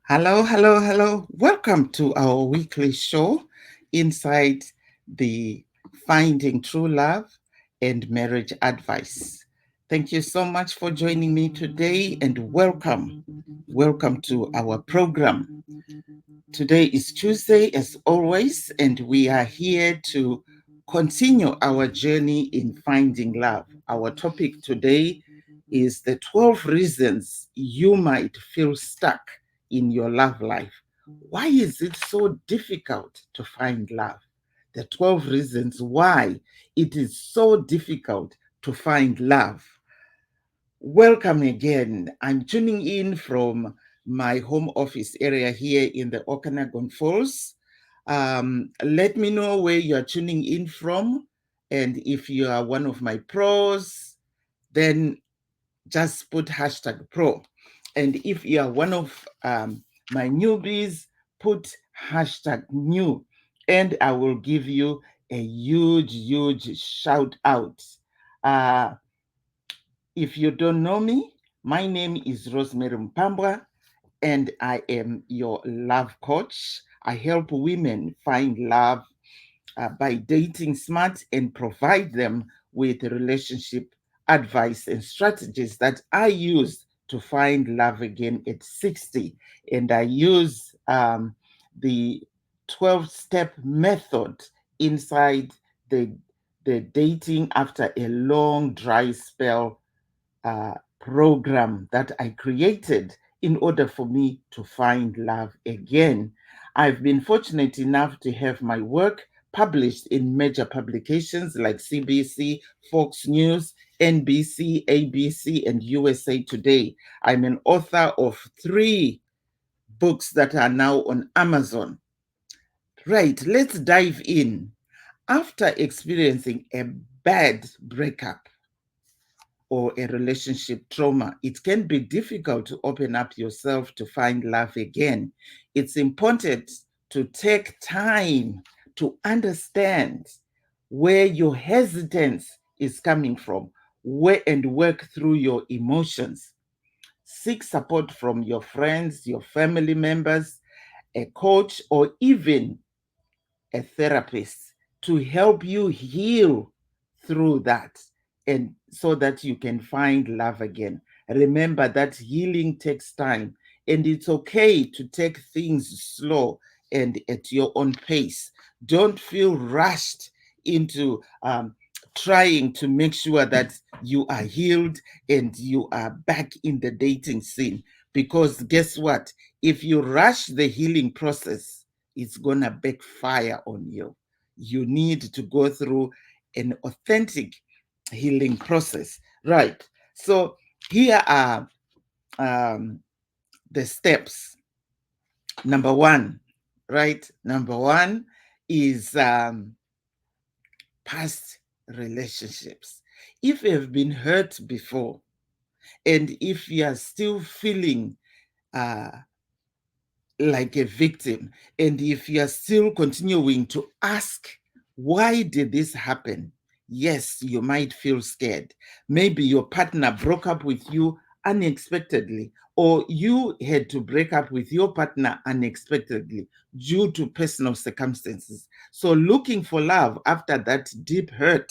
Hello, hello, hello. Welcome to our weekly show inside the Finding True Love and Marriage Advice. Thank you so much for joining me today and welcome. Welcome to our program. Today is Tuesday, as always, and we are here to continue our journey in finding love. Our topic today is the 12 reasons you might feel stuck in your love life. Why is it so difficult to find love? The 12 reasons why it is so difficult to find love. Welcome again. I'm tuning in from my home office area here in the Okanagan Falls. Let me know where you are tuning in from. And if you are one of my pros, then just put hashtag pro. And if you are one of my newbies, put hashtag new. And I will give you a huge, huge shout out. Uh, if you don't know me, my name is Rosemary Mpambwa, and I am your love coach. I help women find love by dating smart and provide them with relationship advice and strategies that I use to find love again at 60. And I use the 12-step method inside the, the dating after a long dry spell program that I created in order for me to find love again. I've been fortunate enough to have my work published in major publications like CBC, Fox News, NBC, ABC, and USA Today. I'm an author of 3 books that are now on Amazon. Right, let's dive in. After experiencing a bad breakup, or a relationship trauma, it can be difficult to open up yourself to find love again. It's important to take time to understand where your hesitance is coming from, where and work through your emotions. Seek support from your friends, your family members, a coach, or even a therapist to help you heal through that and so that you can find love again. Remember that healing takes time and it's okay to take things slow and at your own pace. Don't feel rushed into trying to make sure that you are healed and you are back in the dating scene. Because guess what? If you rush the healing process, it's going to backfire on you. You need to go through an authentic healing process. Right. So here are the steps. Number one, right? Number one is past relationships. If you've been hurt before, and if you are still feeling uh, like a victim, and if you are still continuing to ask, why did this happen? Yes, you might feel scared. Maybe your partner broke up with you unexpectedly, or you had to break up with your partner unexpectedly due to personal circumstances. So, looking for love after that deep hurt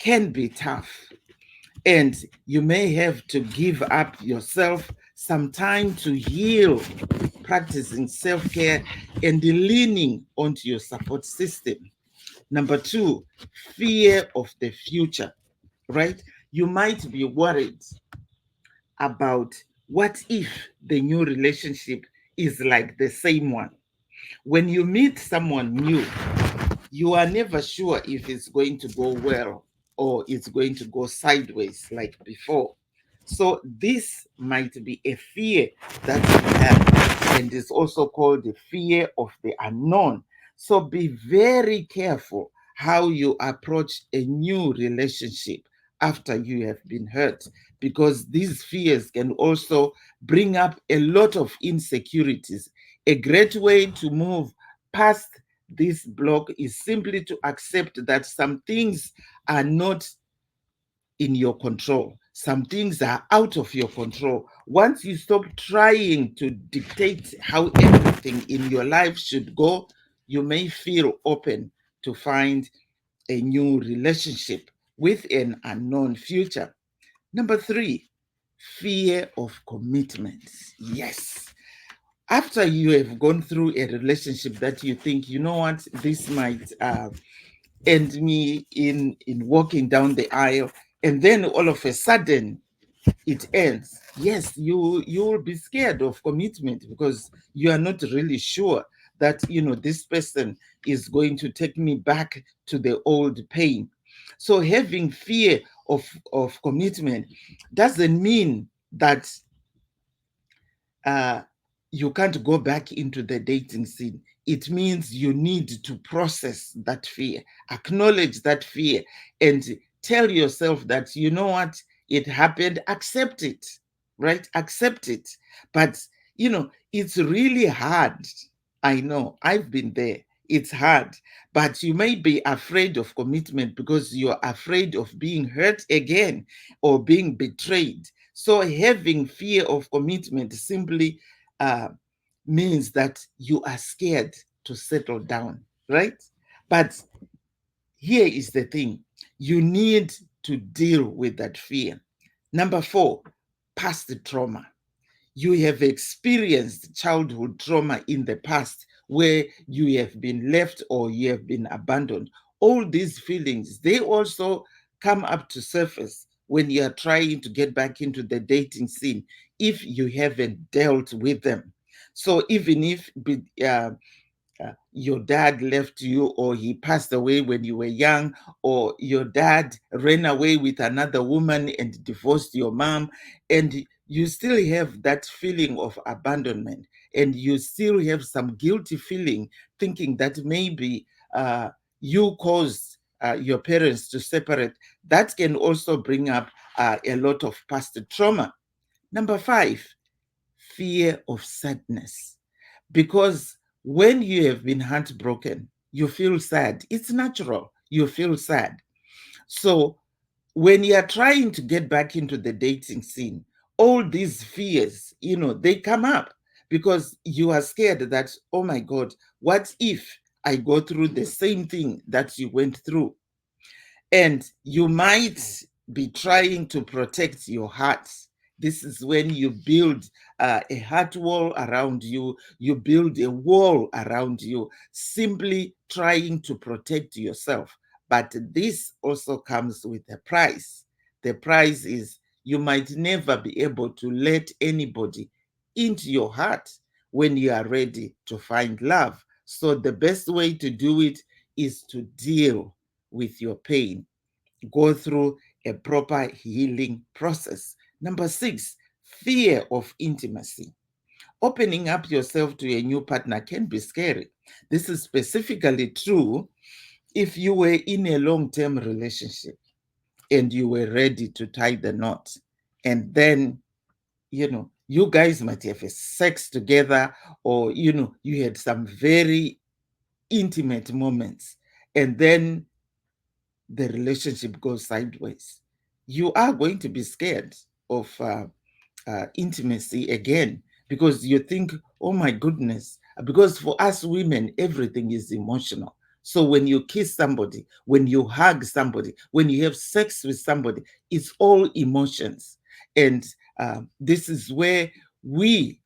can be tough. And you may have to give up yourself some time to heal, practicing self care and leaning onto your support system. Number two, fear of the future, right? You might be worried about what if the new relationship is like the same one. When you meet someone new, you are never sure if it's going to go well or it's going to go sideways like before. So this might be a fear that you have, and is also called the fear of the unknown. So be very careful how you approach a new relationship after you have been hurt, because these fears can also bring up a lot of insecurities. A great way to move past this block is simply to accept that some things are not in your control. some things are out of your control. Once you stop trying to dictate how everything in your life should go, you may feel open to find a new relationship with an unknown future. Number three, fear of commitment. Yes. After you have gone through a relationship that you think, you know what, this might end me in walking down the aisle, and then all of a sudden it ends. Yes, you will be scared of commitment because you are not really sure that this person is going to take me back to the old pain. So having fear of commitment doesn't mean that uh, you can't go back into the dating scene. It means you need to process that fear, acknowledge that fear, and tell yourself that, you know what, it happened, accept it, right? Accept it. But, it's really hard. I know, I've been there. It's hard, but you may be afraid of commitment because you're afraid of being hurt again or being betrayed. So having fear of commitment simply uh, means that you are scared to settle down, right? But here is the thing: you need to deal with that fear. Number four, past trauma. You have experienced childhood trauma in the past where you have been left or you have been abandoned. All these feelings, they also come up to surface when you are trying to get back into the dating scene if you haven't dealt with them. So even if your dad left you, or he passed away when you were young, or your dad ran away with another woman and divorced your mom, and you still have that feeling of abandonment, and you still have some guilty feeling, thinking that maybe you caused your parents to separate. That can also bring up a lot of past trauma. Number five, fear of sadness. Because when you have been heartbroken, you feel sad. It's natural. You feel sad. So when you are trying to get back into the dating scene, all these fears, they come up because you are scared that, oh my God, what if I go through the same thing that you went through? And you might be trying to protect your heart. This is when you build a heart wall around you, you build a wall around you, simply trying to protect yourself. But this also comes with a price. The price is you might never be able to let anybody into your heart when you are ready to find love. So the best way to do it is to deal with your pain, go through a proper healing process. Number six, fear of intimacy. Opening up yourself to a new partner can be scary. This is specifically true if you were in a long-term relationship and you were ready to tie the knot. And then, you guys might have a sex together, or, you had some very intimate moments. And then the relationship goes sideways. You are going to be scared of intimacy again because you think, oh my goodness, because for us women, everything is emotional. So when you kiss somebody, when you hug somebody, when you have sex with somebody, it's all emotions. And this is where we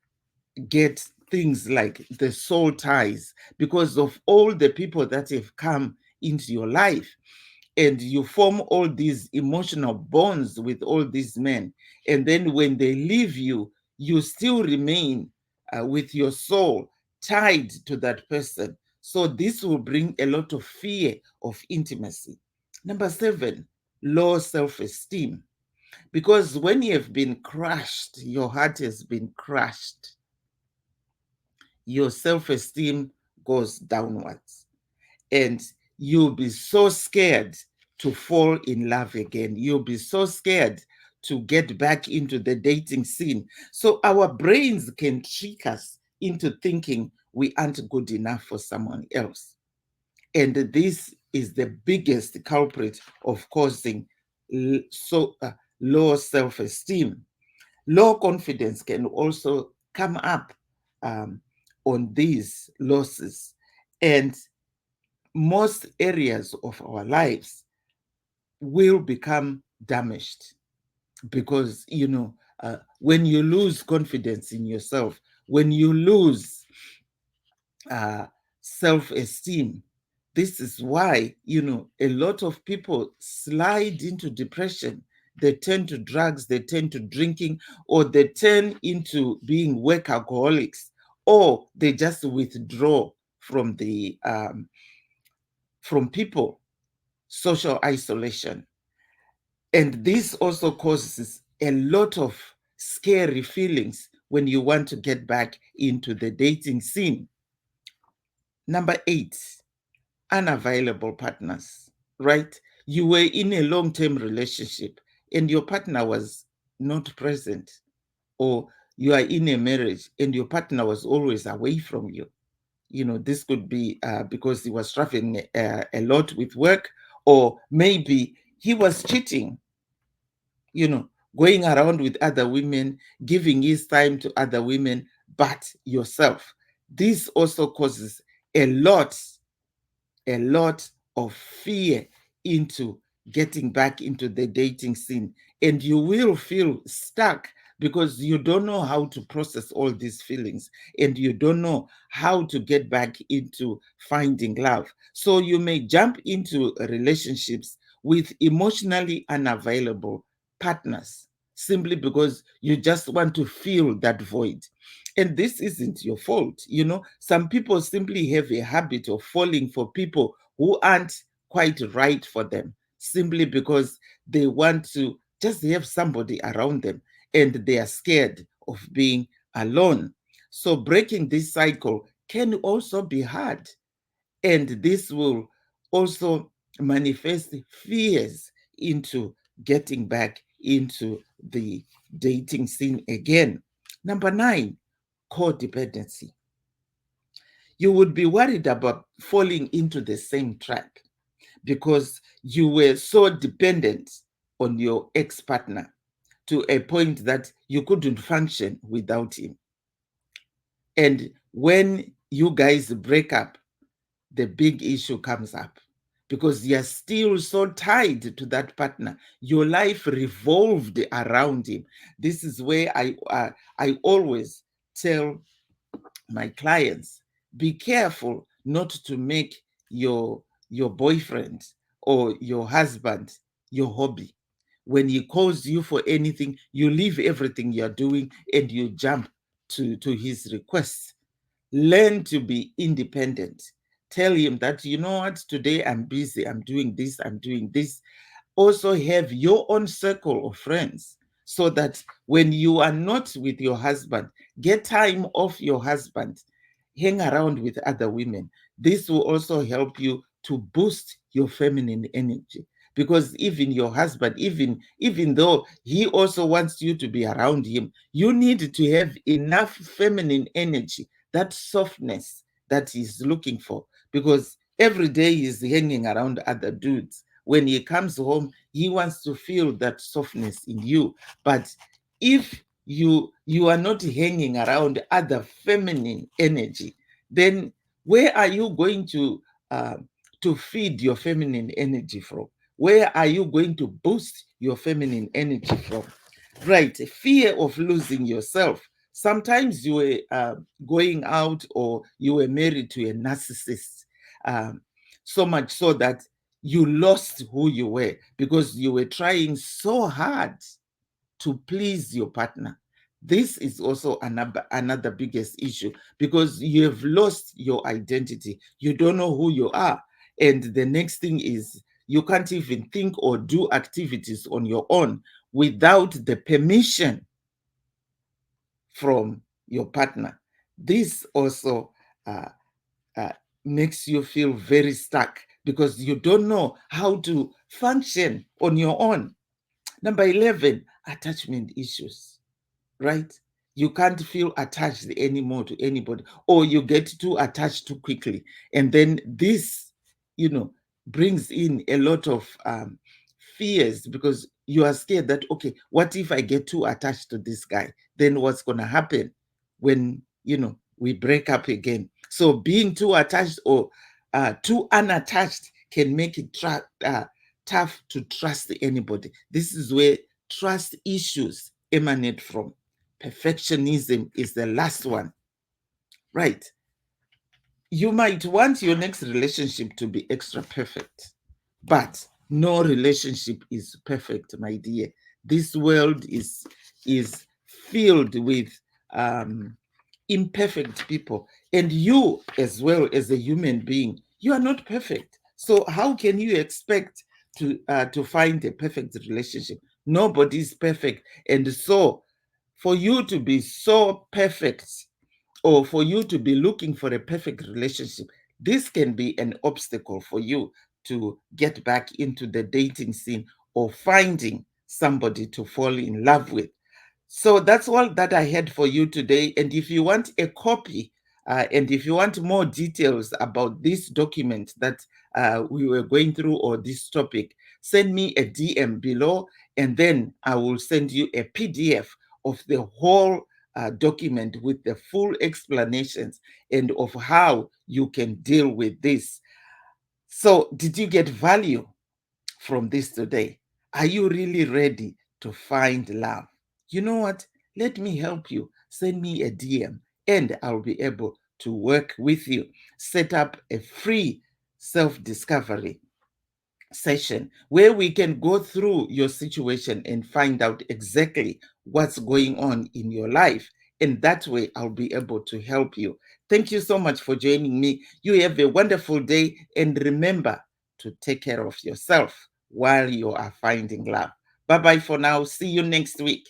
get things like the soul ties because of all the people that have come into your life, and you form all these emotional bonds with all these men, and then when they leave you, you still remain with your soul tied to that person. So this will bring a lot of fear of intimacy. Number seven, low self-esteem. Because when you have been crushed, your heart has been crushed, your self-esteem goes downwards, and you'll be so scared to fall in love again. You'll be so scared to get back into the dating scene. So our brains can trick us into thinking we aren't good enough for someone else. And this is the biggest culprit of causing low self-esteem. Low confidence can also come up um, on these losses. And most areas of our lives will become damaged because, when you lose confidence in yourself, when you lose uh, self-esteem, this is why, a lot of people slide into depression. They turn to drugs, they turn to drinking, or they turn into being workaholics, or they just withdraw from from people, social isolation. And this also causes a lot of scary feelings when you want to get back into the dating scene. Number 8, unavailable partners, right? You were in a long-term relationship and your partner was not present, or you are in a marriage and your partner was always away from you. This could be because he was traveling a lot with work, or maybe he was cheating, you know, going around with other women, giving his time to other women, but yourself. This also causes a lot a lot of fear into getting back into the dating scene. And you will feel stuck because you don't know how to process all these feelings and you don't know how to get back into finding love. So you may jump into relationships with emotionally unavailable partners simply because you just want to fill that void. And this isn't your fault. Some people simply have a habit of falling for people who aren't quite right for them simply because they want to just have somebody around them and they are scared of being alone. So breaking this cycle can also be hard. And this will also manifest fears into getting back into the dating scene again. Number 9, codependency. You would be worried about falling into the same trap because you were so dependent on your ex-partner to a point that you couldn't function without him. And when you guys break up, the big issue comes up because you're still so tied to that partner. Your life revolved around him. This is where I always tell my clients, be careful not to make your boyfriend or your husband your hobby. When he calls you for anything, you leave everything you're doing and you jump to his requests. Learn to be independent. Tell him that, you know what, today I'm busy, I'm doing this, I'm doing this. Also have your own circle of friends so that when you are not with your husband, get time off your husband, hang around with other women. This will also help you to boost your feminine energy, because even your husband, even though he also wants you to be around him, you need to have enough feminine energy, that softness that he's looking for, because every day he's hanging around other dudes. When he comes home, he wants to feel that softness in you. But if you are not hanging around other feminine energy, then where are you going to feed your feminine energy from? Where are you going to boost your feminine energy from? Right, fear of losing yourself. Sometimes you were going out, or you were married to a narcissist, um, so much so that you lost who you were because you were trying so hard to please your partner. This is also another biggest issue, because you have lost your identity. You don't know who you are. And the next thing is, you can't even think or do activities on your own without the permission from your partner. This also uh, uh, makes you feel very stuck because you don't know how to function on your own. Number 11, attachment issues, right? You can't feel attached anymore to anybody, or you get too attached too quickly. And then this, brings in a lot of fears because you are scared that, okay, what if I get too attached to this guy? Then what's going to happen when, we break up again? So being too attached or too unattached can make it tough to trust anybody. This is where trust issues emanate from. Perfectionism is the last one, right? You might want your next relationship to be extra perfect, but no relationship is perfect, my dear. This world is filled with um, imperfect people, and you, as well as a human being, you are not perfect. So how can you expect to find a perfect relationship? Nobody is perfect, and so for you to be so perfect, or for you to be looking for a perfect relationship, this can be an obstacle for you to get back into the dating scene or finding somebody to fall in love with. So that's all that I had for you today. And if you want a copy, and if you want more details about this document that we were going through, or this topic, send me a DM below, and then I will send you a PDF of the whole document with the full explanations and of how you can deal with this. So, did you get value from this today? Are you really ready to find love? You know what? Let me help you. Send me a DM and I'll be able to work with you. Set up a free self discovery session where we can go through your situation and find out exactly what's going on in your life. And that way, I'll be able to help you. Thank you so much for joining me. You have a wonderful day. And remember to take care of yourself while you are finding love. Bye bye for now. See you next week.